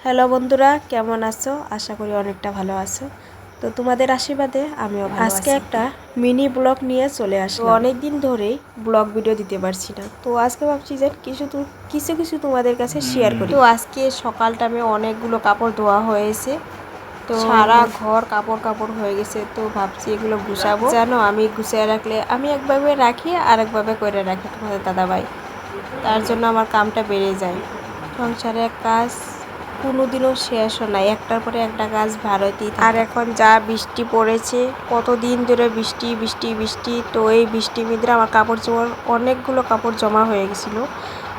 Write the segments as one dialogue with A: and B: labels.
A: Hello বন্ধুরা, কেমন আছো? আশা করি অনেকটা ভালো আছো। তো তোমাদের আশীর্বাদে আমিও ভালো আছি। আজকে একটা মিনি ব্লগ নিয়ে চলে আসলাম। অনেক দিন ধরেই ব্লগ ভিডিও দিতে পারছি না, তো আজকে ভাবছি যে কিছু তোমাদের কাছে শেয়ার করি। তো আজকে সকাল টাইমে অনেকগুলো কাপড় ধোয়া হয়েছে, তো সারা ঘর কাপড় হয়ে গেছে। তো ভাবছি এগুলো গুছাবো, জানো আমি গুছিয়ে রাখলে আমি একভাবে রাখি আর একভাবে করে রাখি তোমাদের দাদাভাই, তার জন্য আমার কামটা বেড়ে যায়। সংসারের কাজ কোনোদিনও শেষও নাই, একটার পরে একটা কাজ ভারতেই থাকে। আর এখন যা বৃষ্টি পড়েছে, কতদিন ধরে বৃষ্টি বৃষ্টি বৃষ্টি, তো এই বৃষ্টির ভিতরে আমার অনেকগুলো কাপড় জমা হয়ে গেছিলো।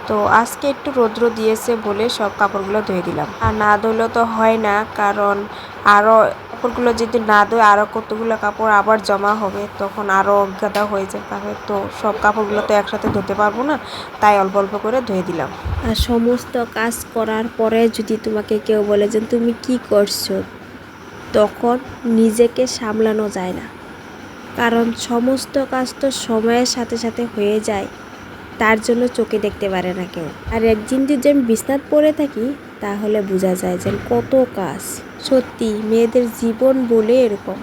A: তো আজকে একটু রৌদ্র দিয়েছে বলে সব কাপড়গুলো ধুয়ে দিলাম। আর না ধুলেও তো হয় না, কারণ আরও কাপড়গুলো যদি না ধুয়ে আরও কতগুলো কাপড় আবার জমা হবে, তখন আরও অজ্ঞাতা হয়ে যাবে। তো সব কাপড়গুলো তো একসাথে ধুতে পারবো না, তাই অল্প অল্প করে ধুয়ে দিলাম। আর সমস্ত কাজ করার পরে যদি তোমাকে কেউ বলে যে তুমি কি করছো, তখন নিজেকে সামলানো যায় না, কারণ সমস্ত কাজ তো সময়ের সাথে সাথে হয়ে যায়, তার জন্য চোখে দেখতে পারে না কেউ। আর একদিন যদি আমি বিছনাত পড়ে থাকি, তাহলে বোঝা যায় যে কত কাজ। সত্যি মেয়েদের জীবন বলে এরকম,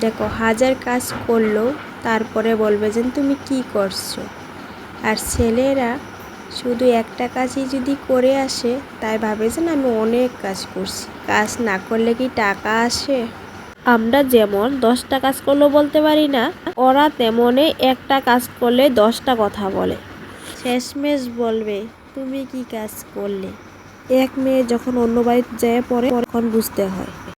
A: দেখো হাজার কাজ করলেও তারপরে বলবে যে তুমি কি করছো। আর ছেলেরা শুধু একটা কাজই যদি করে আসে, তাই ভাবে যে আমি অনেক কাজ করছি। কাজ না করলে কি টাকা আসে? আমরা যেমন 10টা কাজ করলেও বলতে পারি না, ওরা তেমনই একটা কাজ করলে 10টা কথা বলে। শেষমেশ বলবে তুমি কি কাজ করলে। এক মেয়ে যখন অন্য বাড়িতে যায় পড়ে, তখন বুঝতে হয়